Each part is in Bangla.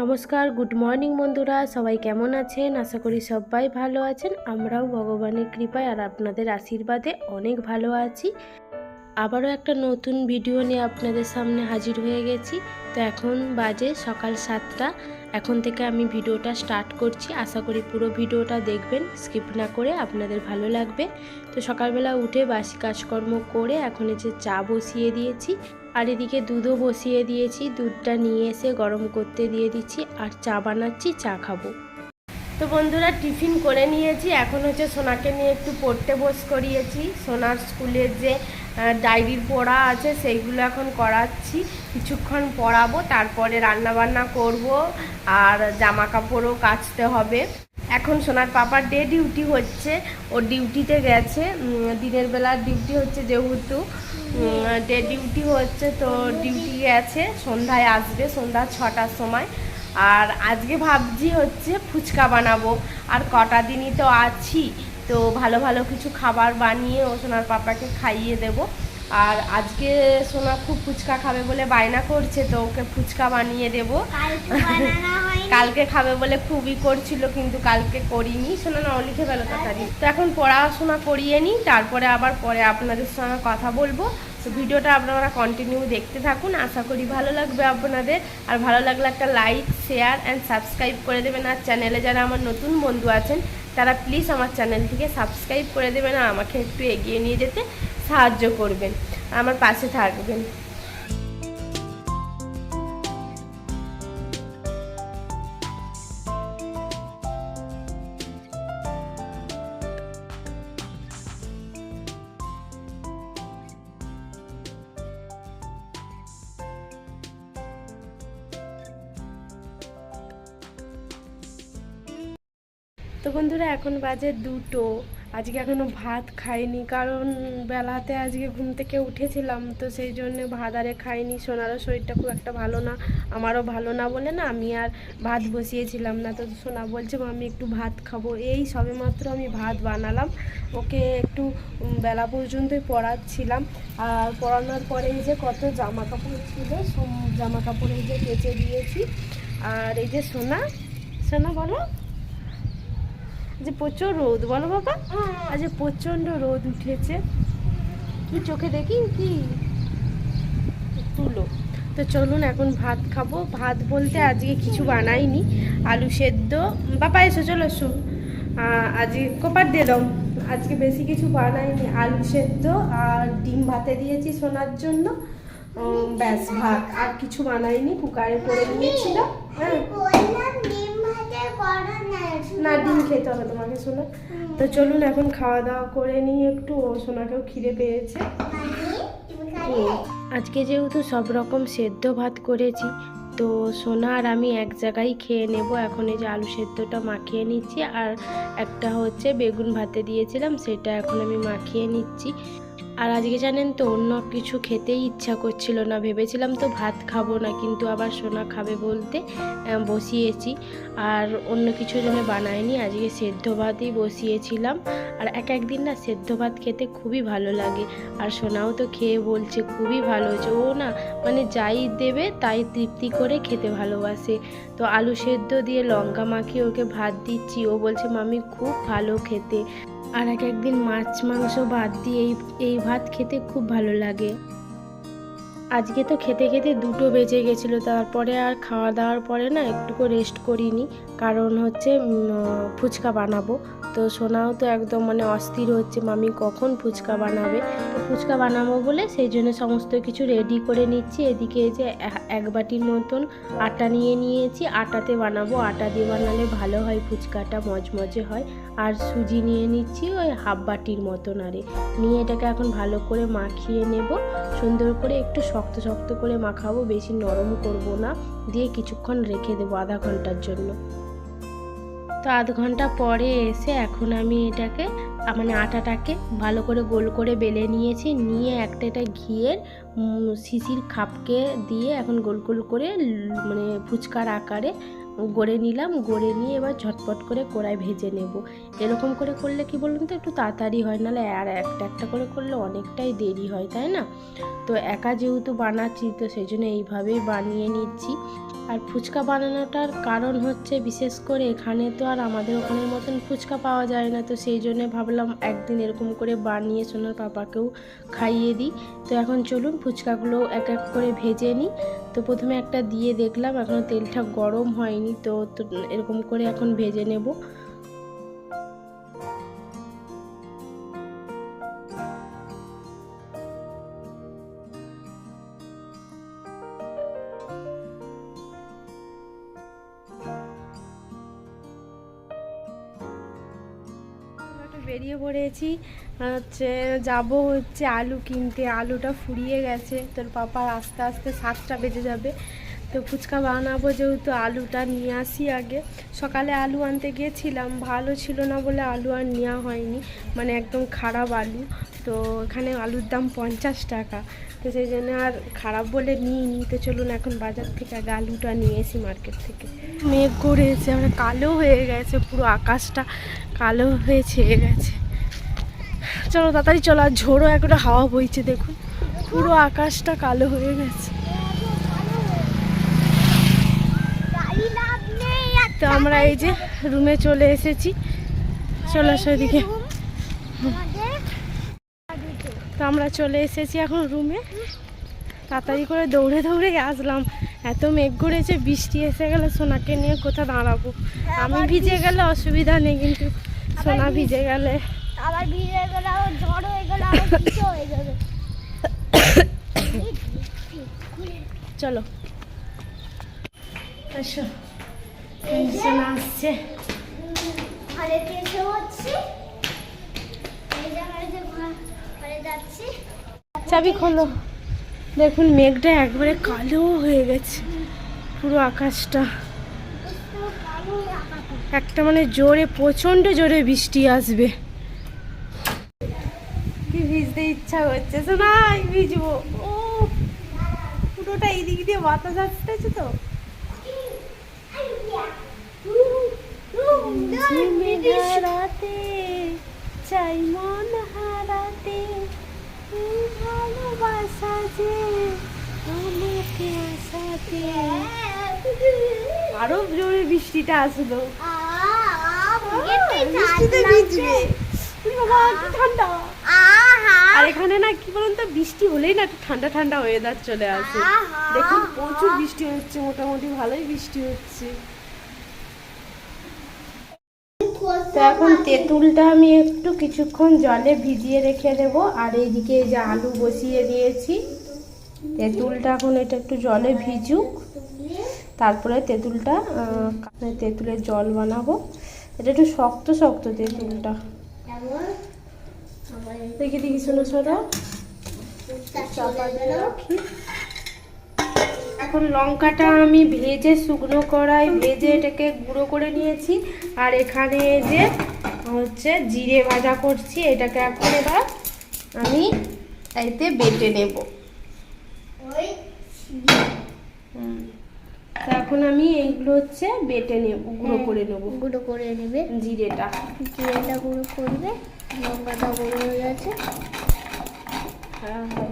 নমস্কার, গুড মর্নিং বন্ধুরা। সবাই কেমন আছেন? আশা করি সবাই ভালো আছেন। আমরাও ভগবানের কৃপায় আর আপনাদের আশীর্বাদে অনেক ভালো আছি। আবারও একটা নতুন ভিডিও নিয়ে আপনাদের সামনে হাজির হয়ে গেছি। তো এখন বাজে সকাল 7টা। এখন থেকে আমি ভিডিওটা স্টার্ট করছি। আশা করি পুরো ভিডিওটা দেখবেন, স্কিপ না করে, আপনাদের ভালো লাগবে। তো সকালবেলা উঠে বাসি কাজকর্ম করে এখন এই যে চা বসিয়ে দিয়েছি, আর এদিকে দুধও বসিয়ে দিয়েছি। দুধটা নিয়ে এসে গরম করতে দিয়ে দিচ্ছি, আর চা বানাচ্ছি, চা খাবো। তো বন্ধুরা, টিফিন করে নিয়েছি। এখন হচ্ছে সোনাকে নিয়ে একটু পড়তে বস করিয়েছি। সোনার স্কুলের যে ডায়েরির পড়া আছে সেইগুলো এখন করাচ্ছি। কিছুক্ষণ পড়াবো, তারপরে রান্নাবান্না করব, আর জামা কাপড়ও কাচতে হবে। এখন সোনার পাপার ডে ডিউটি হচ্ছে, ও ডিউটিতে গেছে। দিনের বেলার ডিউটি হচ্ছে, যেহেতু ডে ডিউটি হচ্ছে, তো ডিউটি গেছে। সন্ধ্যায় আসবে, সন্ধ্যা 6টার সময়। আর আজকে ভাবছি হচ্ছে ফুচকা বানাবো। আর কটা দিনই তো আছি, তো ভালো ভালো কিছু খাবার বানিয়ে ও সোনার পাপাকে খাইয়ে দেব। আর আজকে সোনা খুব ফুচকা খাবে বলে বায়না করছে, তো ওকে ফুচকা বানিয়ে দেব। কালকে খাবে বলে খুবই করছিল, কিন্তু কালকে করিনি। সোনা না লিখে ফেলো তাড়াতাড়ি। তো এখন পড়াশোনা করিয়ে নিই, তারপরে আবার পরে আপনাদের সঙ্গে কথা বলবো। তো ভিডিওটা আপনারা কন্টিনিউ দেখতে থাকুন, আশা করি ভালো লাগবে আপনাদের। আর ভালো লাগলে একটা লাইক, শেয়ার অ্যান্ড সাবস্ক্রাইব করে দেবেন। আর চ্যানেলে যারা আমার নতুন বন্ধু আছেন তারা প্লিজ আমার চ্যানেলটিকে সাবস্ক্রাইব করে দেবেন, আর আমাকে একটু এগিয়ে নিয়ে যেতে সাহায্য করবেন, আমার পাশে থাকবেন। তো বন্ধুরা, এখন বাজে 2টো। আজকে এখনও ভাত খাইনি, কারণ বেলাতে আজকে ঘুম থেকে উঠেছিলাম, তো সেই জন্য ভাত আরে খাইনি। সোনারও শরীরটা খুব একটা ভালো না, আমারও ভালো না বলে না আমি আর ভাত বসিয়েছিলাম না। তো সোনা বলছে আমি একটু ভাত খাবো। এই সবেমাত্র আমি ভাত বানালাম, ওকে একটু বেলা পর্যন্তই পড়াচ্ছিলাম। আর পড়ানোর পরে এই যে কত জামা কাপড় ছিল, জামা কাপড় এই যে কেচে দিয়েছি। আর এই যে সোনা, সোনা বলো যে প্রচুর রোদ, বলো বাবা। আজ প্রচণ্ড রোদ উঠেছে, কি চোখে দেখি কি তুলো। তো চলুন এখন ভাত খাবো। ভাত বলতে আজকে কিছু বানাইনি, আলু সেদ্ধ। বাবা এসো, চলো এসো। আজকে কোপার দিয়ে দাও। আজকে বেশি কিছু বানাইনি, আলু সেদ্ধ আর ডিম ভাতে দিয়েছি সোনার জন্য। ব্যাস, ভাত আর কিছু বানাইনি, কুকারে করে নিয়েছিলাম। হ্যাঁ, না ডিম খেতে হবে তোমাকে সোনা। তো চলুন এখন খাওয়া দাওয়া করে নিই একটু, ও সোনাকেও খিদে পেয়েছে। আজকে যেহেতু সব রকম সেদ্ধ ভাত করেছি, তো সোনা আর আমি এক জায়গায় খেয়ে নেব। এখন এই যে আলু সেদ্ধটা মাখিয়ে নিচ্ছি, আর একটা হচ্ছে বেগুন ভাতে দিয়েছিলাম, সেটা এখন আমি মাখিয়ে নিচ্ছি। আর আজকে জানেন তো, অন্য কিছু খেতেই ইচ্ছা করছিল না। ভেবেছিলাম তো ভাত খাবো না, কিন্তু আবার সোনা খাবে বলতে বসিয়েছি। আর অন্য কিছু জন্য বানাইনি, আজকে সেদ্ধ ভাতই বসিয়েছিলাম। আর একদিন না সেদ্ধ ভাত খেতে খুবই ভালো লাগে। আর সোনাও তো খেয়ে বলছে খুবই ভালো হয়েছে। ও না মানে যাই দেবে তাই তৃপ্তি করে খেতে ভালোবাসে। তো আলু সেদ্ধ দিয়ে লঙ্কা মাখিয়ে ওকে ভাত দিচ্ছি, ও বলছে মামি খুব ভালো খেতে। আর একদিন মাছ মাংস ভাত দিয়ে এই ভাত খেতে খুব ভালো লাগে। আজকে তো খেতে খেতে 2টো বেজে গেছিলো। তারপরে আর খাওয়া দাওয়ার পরে না একটুকু রেস্ট করিনি, কারণ হচ্ছে ফুচকা বানাবো। তো সোনাও তো একদম মানে অস্থির হচ্ছে মামি কখন ফুচকা বানাবে। তো ফুচকা বানাবো বলে সেই জন্য সমস্ত কিছু রেডি করে নিচ্ছি। এদিকে যে 1 বাটির মতন আটা নিয়ে নিয়েছি, আটাতে বানাবো। আটা দিয়ে বানালে ভালো হয়, ফুচকাটা মজমজে হয়। আর সুজি নিয়ে নিচ্ছি ওই 1/2 বাটির মতন, আরে নিয়ে এটাকে এখন ভালো করে মাখিয়ে নেব। সুন্দর করে একটু শক্ত শক্ত করে মাখাবো, বেশি নরম করব না। দিয়ে কিছুক্ষণ রেখে দেবো, আধা ঘন্টার জন্য। তো আধ ঘন্টা পরে এসে এখন আমি এটাকে মানে আটাটাকে ভালো করে গোল করে বেলে নিয়েছি। নিয়ে একটা ঘিয়ের শিশির খাপকে দিয়ে এখন গোল গোল করে মানে ফুচকার আকারে গড়ে নিলাম, গড়ে নিয়ে এবার ঝটপট করে কড়াই ভেজে নেব। এরকম করে করলে কি বলুন তো একটু তাড়াতাড়ি হয়, নাহলে আর একটা একটা করে করলে অনেকটাই দেরি হয়, তাই না? তো একা যেহেতু বানাচ্ছি তো সেই জন্য এইভাবেই বানিয়ে নিচ্ছি। আর ফুচকা বানানোটার কারণ হচ্ছে বিশেষ করে এখানে তো আর আমাদের ওখানের মতন ফুচকা পাওয়া যায় না, তো সেই জন্য ভাবলাম একদিন এরকম করে বানিয়ে সোনার পাপাকেও খাইয়ে দিই। তো এখন চলুন ফুচকাগুলো এক এক করে ভেজে নিই। তো প্রথমে একটা দিয়ে দেখলাম, এখনও তেলটা গরম হয়নি, তো এরকম করে এখন ভেজে নেব। বেরিয়ে পড়েছি, যাব হচ্ছে আলু কিনতে। আলুটা ফুরিয়ে গেছে, তোর পাপার আস্তে আস্তে 7টা বেজে যাবে। তো ফুচকা বানাবো যেহেতু আলুটা নিয়ে আসি আগে। সকালে আলু আনতে গিয়েছিলাম, ভালো ছিল না বলে আলু আর নেওয়া হয়নি, মানে একদম খারাপ আলু। তো এখানে আলুর দাম 50 টাকা, তো সেই জন্য আর খারাপ বলে নিইনি। তো চলুন এখন বাজার থেকে আগে আলুটা নিয়ে এসি মার্কেট থেকে। মেঘ করেছে, আমরা কালো হয়ে গেছে, পুরো আকাশটা কালো হয়ে ছেয়ে গেছে। চলো তাড়াতাড়ি চলো, আর ঝোড়ো একটা হাওয়া বইছে, দেখুন পুরো আকাশটা কালো হয়ে গেছে। তো আমরা এই যে রুমে চলে এসেছি, চলে আসো এদিকে। তো আমরা চলে এসেছি এখন রুমে, তাড়াতাড়ি করে দৌড়ে দৌড়ে আসলাম। এত মেঘ করেছে, বৃষ্টি এসে গেলে সোনাকে নিয়ে কোথাও দাঁড়াবো। আমি ভিজে গেলে অসুবিধা নেই, কিন্তু সোনা ভিজে গেলে আবার ভিজে গেলে আবার ঝড় হয়ে গেলে আবার কিছু হয়ে যাবে। চলো এসো, সোনা আসছে। ঘরে এসে হচ্ছে, এই জায়গায় যে ঘরে যাচ্ছি। চাবি খোলো। দেখুন মেঘটা একবারে কালো হয়ে গেছে, পুরো আকাশটা একটা মানে জোরে, প্রচন্ড জোরে বৃষ্টি আসবে। কি ভিজতে ইচ্ছা হচ্ছে, সোনাই ভিজবো। ও পুরোটা এই দিক দিয়ে বাতাস আসতেছে তো। হারাতে চাই মন হারাতে, ভালোবাসা যে আমাকে আসাতে। আরো জোরে বৃষ্টিটা আসলো, বৃষ্টিতে ভিজবে। বাবা কি ঠান্ডা। আর এখানে না কি বলুন তো, বৃষ্টি হলেই না একটু ঠান্ডা ঠান্ডা ওয়েদার চলে আসে। দেখুন প্রচুর বৃষ্টি হচ্ছে, মোটামুটি ভালোই বৃষ্টি হচ্ছে। তো এখন তেঁতুলটা আমি একটু কিছুক্ষণ জলে ভিজিয়ে রেখে দেব। আর এইদিকে এই যে আলু বসিয়ে দিয়েছি, তেঁতুলটা এখন এটা একটু জলে ভিজুক, তারপরে তেঁতুলের জল বানাবো। এটা একটু শক্ত শক্ত তেঁতুলটা, দেখি দেখি শোনো সরা। এখন লঙ্কাটা আমি ভেজে শুকনো কড়াই ভেজে এটাকে গুঁড়ো করে নিয়েছি। আর এখানে যে হচ্ছে জিরে ভাজা করছি, এটাকে এখন এবার আমি এতে বেটে নেব। তো এখন আমি এইগুলো হচ্ছে বেটে নেব, গুঁড়ো করে নেবে জিরেটা গুঁড়ো করবে। লঙ্কাটা গুঁড়ো হয়ে গেছে,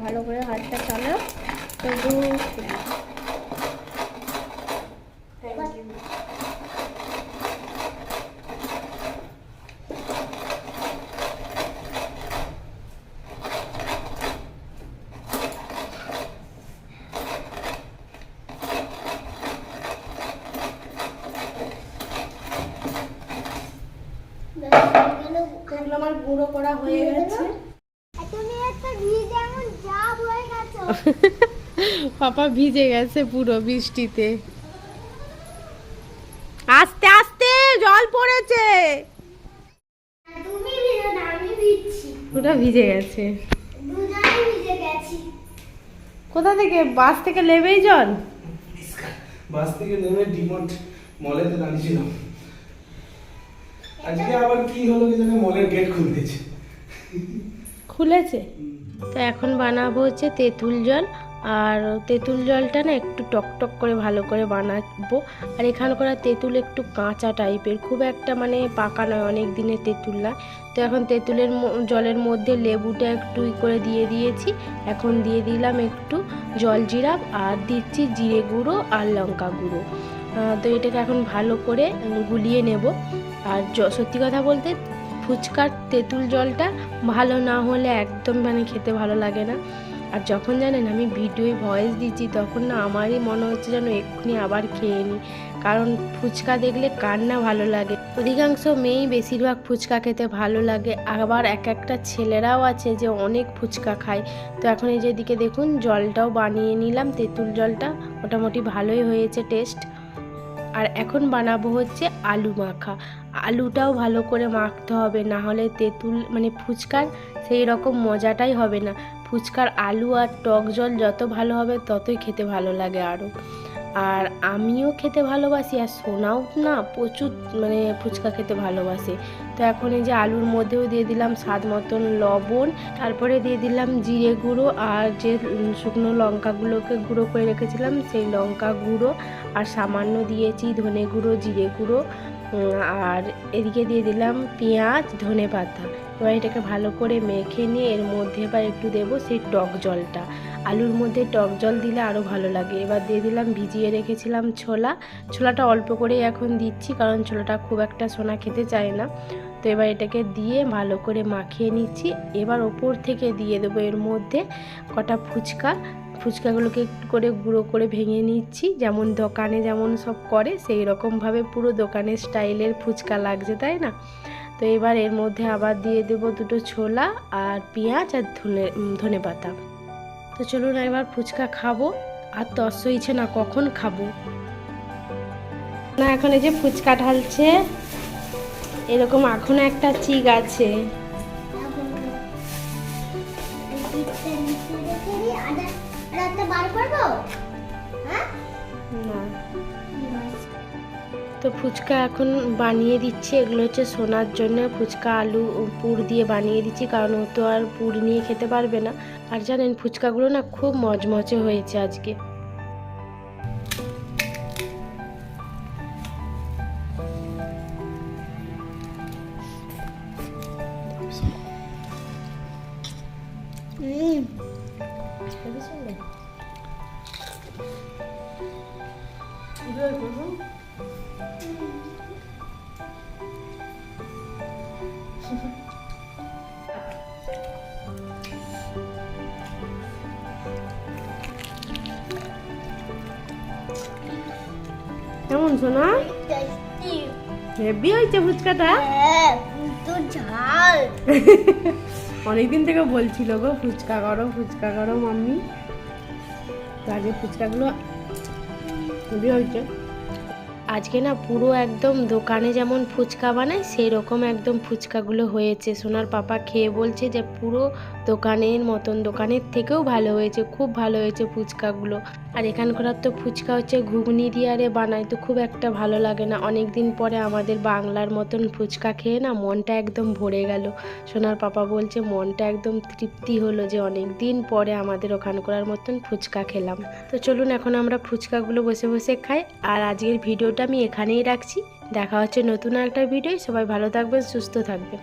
ভালো করে হাতটা চালাও। আমার গুঁড়ো করা হয়ে গেছে। পাপা ভিজে গেছে পুরো বৃষ্টিতে, আস্তে আস্তে জল পড়েছে, পুরো ভিজে গেছে। কোথা থেকে? বাস থেকে নেবেই জল? বাস থেকে নেমে ডিমন্ট মলেতে দাঁড়িয়েছিলাম। আজকে আবার কি হলো কি জানি, মলের গেট খুলেছে। তো এখন বানাবো হচ্ছে তেঁতুল জল। আর তেঁতুল জলটা না একটু টকটক করে ভালো করে বানাবো। আর এখানকার তেঁতুল একটু কাঁচা টাইপের, খুব একটা মানে পাকা নয়, অনেক দিনের তেঁতুল না। তো এখন তেঁতুলের জলের মধ্যে লেবুটা একটু করে দিয়ে দিয়েছি। এখন দিয়ে দিলাম একটু জলজিরা আর দিচ্ছি জিরে গুঁড়ো আর লঙ্কা গুঁড়ো। তো এটাকে এখন ভালো করে গুলিয়ে নেব। আর সত্যি কথা বলতে ফুচকার তেঁতুল জলটা ভালো না হলে একদম মানে খেতে ভালো লাগে না। আর যখন জানেন আমি ভিডিওয় ভয়েস দিচ্ছি তখন না আমারই মনে হচ্ছে যেন এক্ষুনি আবার খেয়ে নিই, কারণ ফুচকা দেখলে কার না ভালো লাগে। অধিকাংশ মেয়েই বেশিরভাগ ফুচকা খেতে ভালো লাগে, আবার এক একটা ছেলেরাও আছে যে অনেক ফুচকা খায়। তো এখন এই যেদিকে দেখুন জলটাও বানিয়ে নিলাম, তেঁতুল জলটা মোটামুটি ভালোই হয়েছে টেস্ট। আর এখন বানাবো হচ্ছে আলু মাখা। আলুটাও ভালো করে মাখতে হবে, না হলে তেঁতুল মানে ফুচকার সেই রকম মজাটাই হবে না। ফুচকার আলু আর টক জল যত ভালো হবে ততই খেতে ভালো লাগে আরও। আর আমিও খেতে ভালোবাসি, আর সোনাও না প্রচুর মানে ফুচকা খেতে ভালোবাসে। তো এখন এই যে আলুর মধ্যেও দিয়ে দিলাম স্বাদ মতন লবণ, তারপরে দিয়ে দিলাম জিরে গুঁড়ো আর যে শুকনো লঙ্কাগুলোকে গুঁড়ো করে রেখেছিলাম সেই লঙ্কা গুঁড়ো, আর সামান্য দিয়েছি ধনে গুঁড়ো, জিরে গুঁড়ো, আর এদিকে দিয়ে দিলাম পেঁয়াজ, ধনে পাতা। এবার এটাকে ভালো করে মেখে নিয়ে এর মধ্যে এবার একটু দেবো সেই টক জলটা। আলুর মধ্যে টক জল দিলে আরও ভালো লাগে। এবার দিয়ে দিলাম ভিজিয়ে রেখেছিলাম ছোলাটা অল্প করেই এখন দিচ্ছি, কারণ ছোলাটা খুব একটা সোনা খেতে চায় না। তো এবার এটাকে দিয়ে ভালো করে মাখিয়ে নিচ্ছি। এবার ওপর থেকে দিয়ে দেবো এর মধ্যে কটা ফুচকাগুলোকে একটু করে গুঁড়ো করে ভেঙে নিচ্ছি, যেমন দোকানে যেমন সব করে সেই রকমভাবে পুরো দোকানের স্টাইলের ফুচকা লাগছে, তাই না? তো এবার এর মধ্যে আবার দিয়ে দেবো দুটো ছোলা আর পেঁয়াজ আর ধনে পাতা। তো চলুন এবার ফুচকা খাবো, আর তস হইছে না কখন খাবো না। এখন এই যে ফুচকা ঢালছে, এরকম এখনো একটা চিক আছে। তো ফুচকা এখন বানিয়ে দিচ্ছি। এগুলো হচ্ছে সোনার জন্য ফুচকা আলু পুর দিয়ে বানিয়ে দিচ্ছি, কারণ ও তো আর পুর নিয়ে খেতে পারবে না। আর জানেন ফুচকাগুলো না খুব মজমজে হয়েছে আজকে। কেমন সোনা? হেভি হয়েছে ফুচকাটা। অনেকদিন থেকে বলছিল গো ফুচকা করো মাম্মি। আজকে ফুচকাগুলো হেভি হয়েছে। আজকে না পুরো একদম দোকানে যেমন ফুচকা বানায় সেই রকম একদম ফুচকাগুলো হয়েছে। সোনার পাপা খেয়ে বলছে যে পুরো দোকানের মতন, দোকানের থেকেও ভালো হয়েছে, খুব ভালো হয়েছে ফুচকাগুলো। আর এখানকার তো ফুচকা হচ্ছে ঘুগনি দিয়ে আরে বানায়, তো খুব একটা ভালো লাগে না। অনেক দিন পরে আমাদের বাংলার মতন ফুচকা খেয়ে না মনটা একদম ভরে গেল। সোনার পাপা বলছে মনটা একদম তৃপ্তি হলো যে অনেক দিন পরে আমাদের ওখানকার মতন ফুচকা খেলাম। তো চলুন এখন আমরা ফুচকাগুলো বসে বসে খাই। আর আজকের ভিডিওটা আমি এখানেই রাখছি। দেখা হচ্ছে নতুন একটা ভিডিও। সবাই ভালো থাকবেন, সুস্থ থাকবেন।